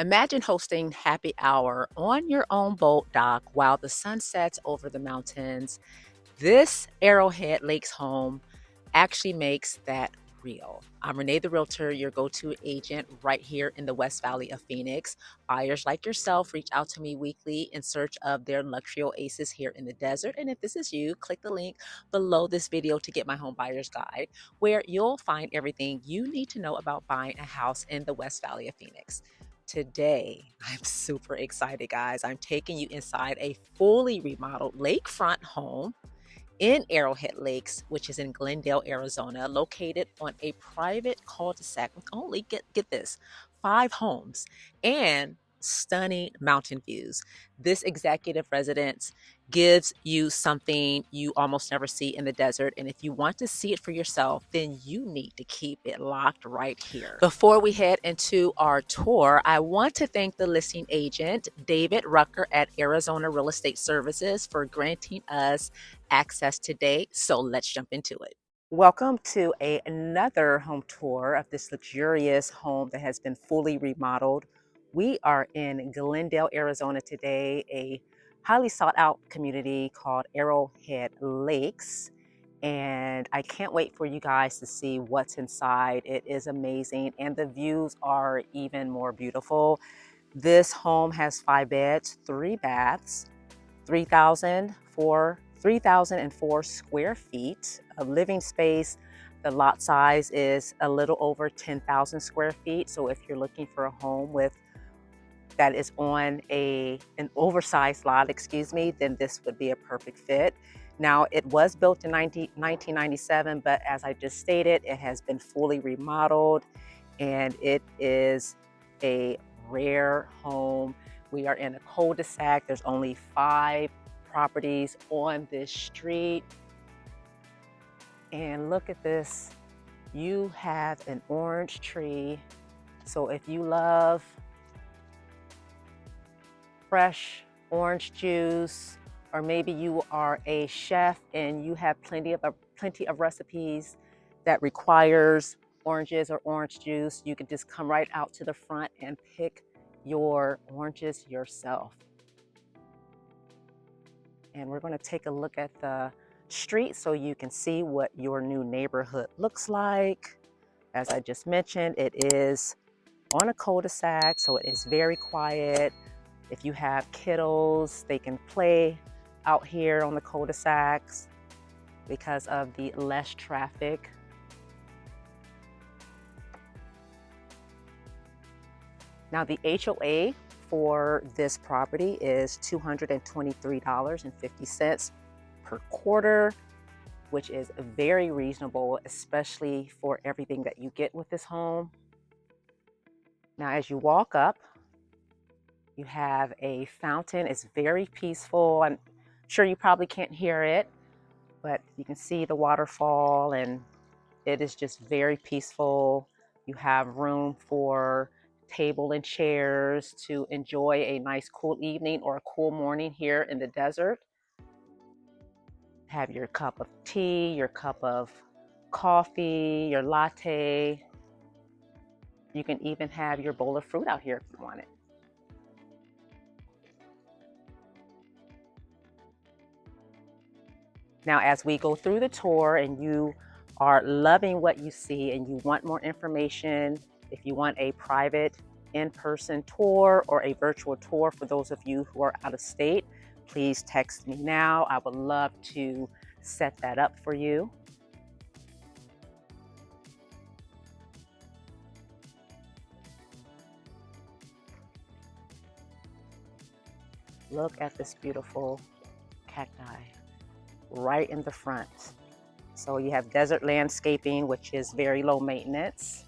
Imagine hosting happy hour on your own boat dock while the sun sets over the mountains. This Arrowhead Lakes home actually makes that real. I'm Renee, the Realtor, your go to agent right here in the West Valley of Phoenix. Buyers like yourself reach out to me weekly in search of their luxury oasis here in the desert. And if this is you, click the link below this video to get my home buyer's guide, where you'll find everything you need to know about buying a house in the West Valley of Phoenix. Today, I'm super excited, guys. I'm taking you inside a fully remodeled lakefront home in Arrowhead Lakes, which is in Glendale, Arizona, located on a private cul-de-sac with only, get this, 5 homes and stunning mountain views. This executive residence gives you something you almost never see in the desert. And if you want to see it for yourself, then you need to keep it locked right here. Before we head into our tour, I want to thank the listing agent, David Rucker at Arizona Real Estate Services, for granting us access today. So let's jump into it. Welcome to another home tour of this luxurious home that has been fully remodeled. We are in Glendale, Arizona today, a highly sought out community called Arrowhead Lakes. And I can't wait for you guys to see what's inside. It is amazing, and the views are even more beautiful. This home has 5 beds, 3 baths, 3,004 square feet of living space. The lot size is a little over 10,000 square feet. So if you're looking for a home that is on an oversized lot, then this would be a perfect fit. Now, it was built in 1997, but as I just stated, it has been fully remodeled, and it is a rare home. We are in a cul-de-sac. There's only 5 properties on this street. And look at this. You have an orange tree. So if you love fresh orange juice, or maybe you are a chef and you have plenty of recipes that requires oranges or orange juice, you can just come right out to the front and pick your oranges yourself. And we're going to take a look at the street so you can see what your new neighborhood looks like. As I just mentioned, it is on a cul-de-sac, so it is very quiet. If you have kiddos, they can play out here on the cul-de-sacs because of the less traffic. Now, the HOA for this property is $223.50 per quarter, which is very reasonable, especially for everything that you get with this home. Now, as you walk up, you have a fountain. It's very peaceful. I'm sure you probably can't hear it, but you can see the waterfall, and it is just very peaceful. You have room for table and chairs to enjoy a nice cool evening or a cool morning here in the desert. Have your cup of tea, your cup of coffee, your latte. You can even have your bowl of fruit out here if you want it. Now, as we go through the tour and you are loving what you see and you want more information, if you want a private in-person tour or a virtual tour for those of you who are out of state, please text me now. I would love to set that up for you. Look at this beautiful cacti right in the front. So you have desert landscaping, which is very low maintenance.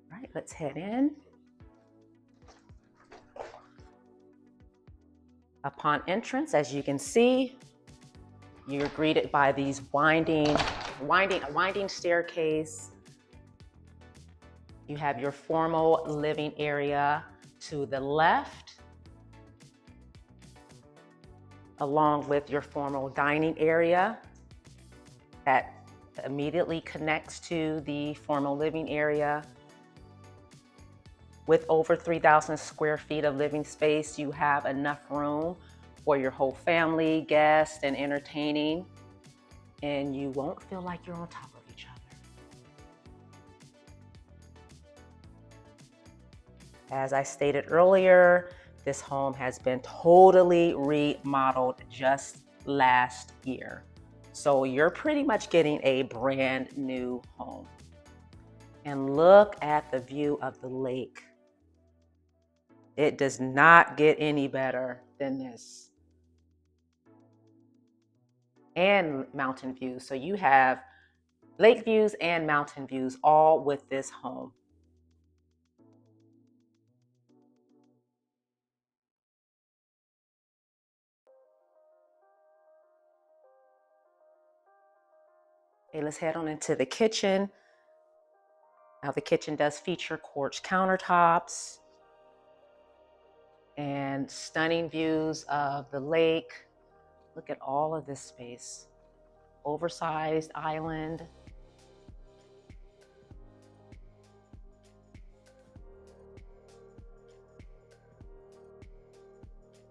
All right, let's head in. Upon entrance, as you can see, you're greeted by these winding staircase. You have your formal living area to the left, along with your formal dining area that immediately connects to the formal living area. With over 3,000 square feet of living space, you have enough room for your whole family, guests, and entertaining, and you won't feel like you're on top of each other. As I stated earlier, this home has been totally remodeled just last year. So you're pretty much getting a brand new home. And look at the view of the lake. It does not get any better than this. And mountain views. So you have lake views and mountain views all with this home. Okay, let's head on into the kitchen. Now the kitchen does feature quartz countertops and stunning views of the lake. Look at all of this space. Oversized island.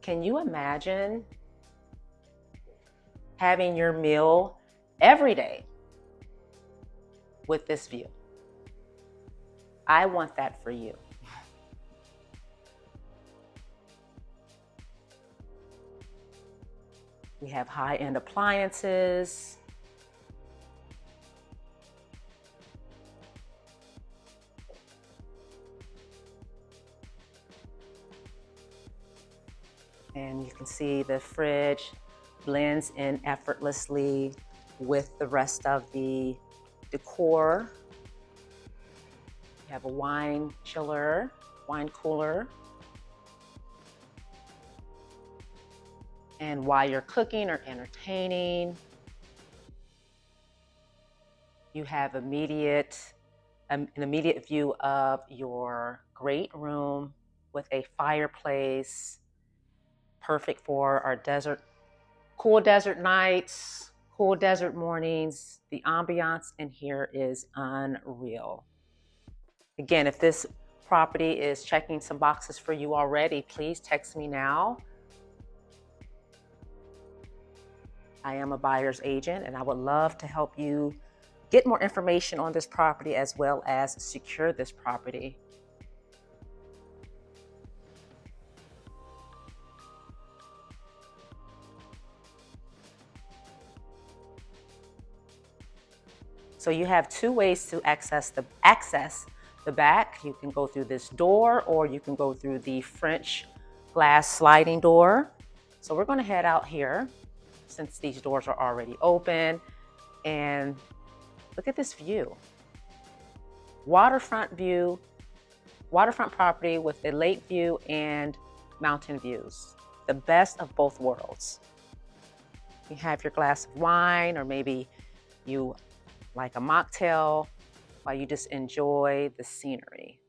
Can you imagine having your meal every day with this view? I want that for you. We have high-end appliances. And you can see the fridge blends in effortlessly with the rest of the decor. You have a wine chiller, wine cooler. And while you're cooking or entertaining, you have an immediate view of your great room with a fireplace, perfect for our cool desert nights, cool desert mornings. The ambiance in here is unreal. Again, if this property is checking some boxes for you already, please text me now. I am a buyer's agent and I would love to help you get more information on this property as well as secure this property. So you have two ways to access the back. You can go through this door or you can go through the French glass sliding door. So we're going to head out here since these doors are already open, and look at this view. Waterfront property with a lake view and mountain views. The best of both worlds. You have your glass of wine, or maybe you like a mocktail while you just enjoy the scenery.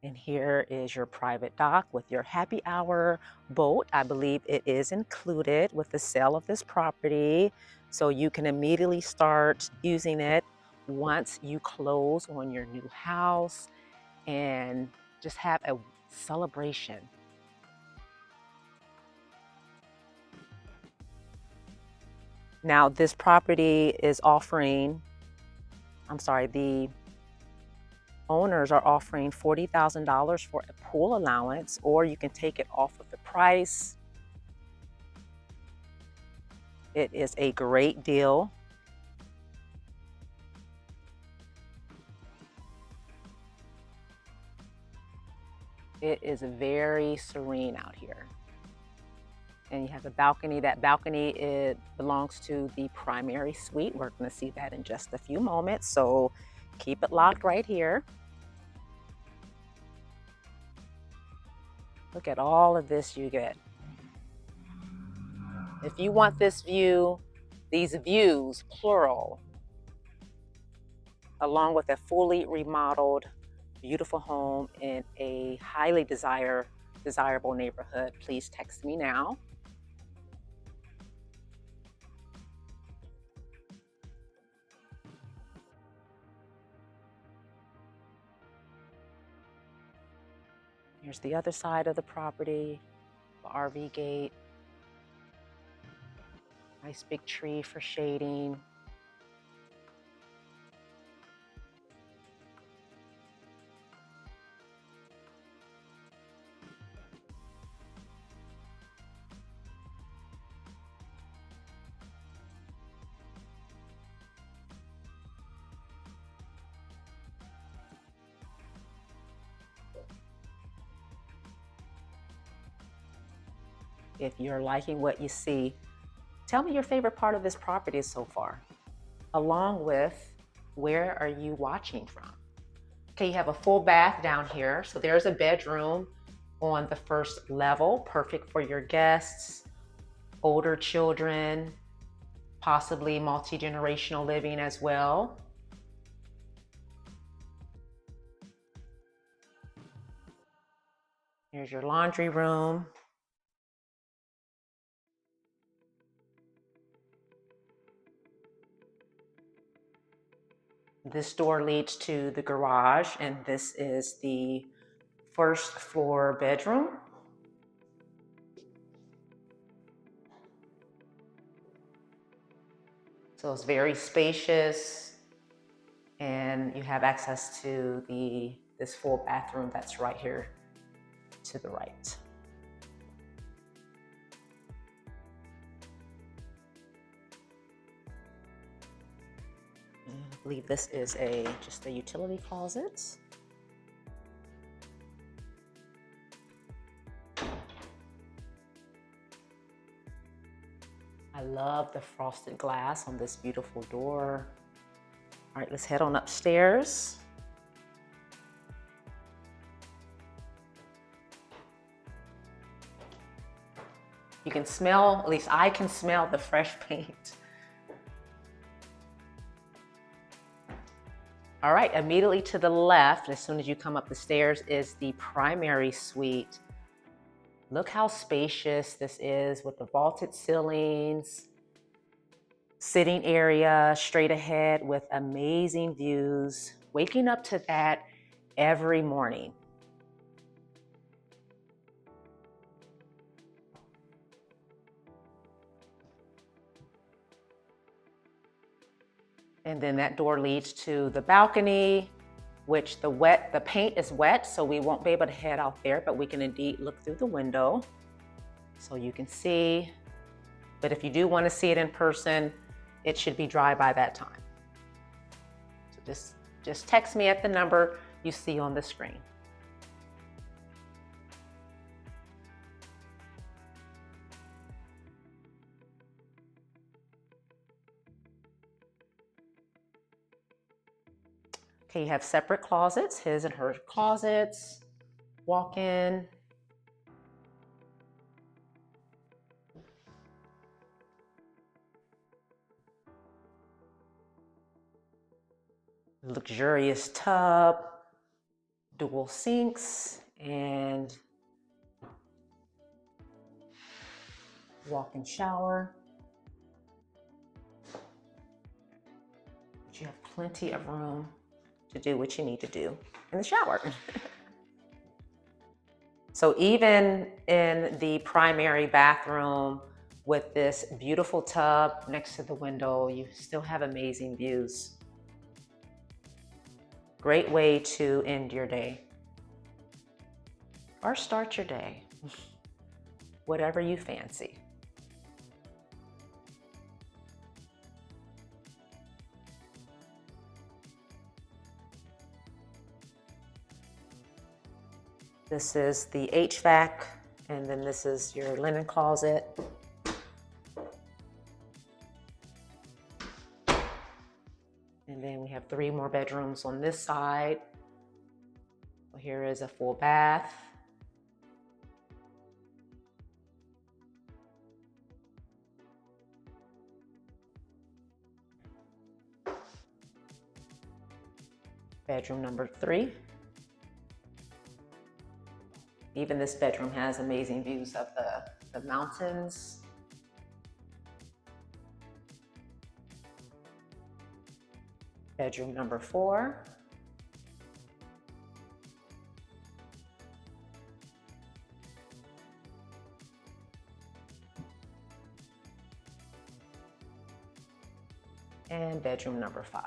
And here is your private dock with your happy hour boat. I believe it is included with the sale of this property. So you can immediately start using it once you close on your new house and just have a celebration. Now this property is offering, the owners are offering $40,000 for a pool allowance, or you can take it off of the price. It is a great deal. It is very serene out here. And you have a balcony. That balcony belongs to the primary suite. We're going to see that in just a few moments, so keep it locked right here. Look at all of this you get. If you want this view, these views, plural, along with a fully remodeled beautiful home in a highly desirable neighborhood, please text me now. Here's the other side of the property, the RV gate. Nice big tree for shading. If you're liking what you see, tell me your favorite part of this property so far, along with where are you watching from? Okay, you have a full bath down here. So there's a bedroom on the first level, perfect for your guests, older children, possibly multi-generational living as well. Here's your laundry room. This door leads to the garage, and this is the first floor bedroom. So it's very spacious, and you have access to this full bathroom that's right here to the right. And I believe this is just a utility closet. I love the frosted glass on this beautiful door. All right, let's head on upstairs. You can smell, at least I can smell the fresh paint. All right, immediately to the left, as soon as you come up the stairs, is the primary suite. Look how spacious this is with the vaulted ceilings, sitting area straight ahead with amazing views. Waking up to that every morning. And then that door leads to the balcony, which the paint is wet, so we won't be able to head out there, but we can indeed look through the window so you can see. But if you do want to see it in person, it should be dry by that time. So just text me at the number you see on the screen. Okay, you have separate closets, his and her closets, walk-in. Luxurious tub, dual sinks, and walk-in shower. But you have plenty of room to do what you need to do in the shower. So even in the primary bathroom with this beautiful tub next to the window, you still have amazing views. Great way to end your day or start your day, whatever you fancy. This is the HVAC, and then this is your linen closet. And then we have 3 more bedrooms on this side. So here is a full bath. Bedroom number 3. Even this bedroom has amazing views of the mountains. Bedroom number 4. And bedroom number 5.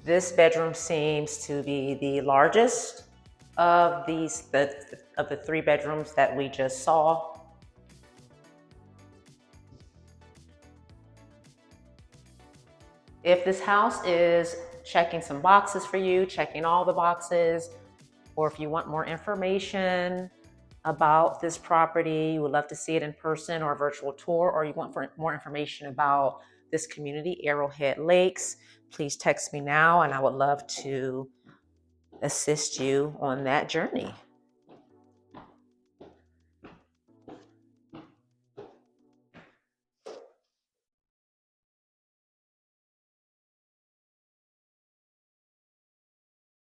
This bedroom seems to be the largest of the 3 bedrooms that we just saw. If this house is checking some boxes for you, checking all the boxes, or if you want more information about this property, you would love to see it in person or a virtual tour, or you want more information about this community, Arrowhead Lakes, please text me now and I would love to assist you on that journey.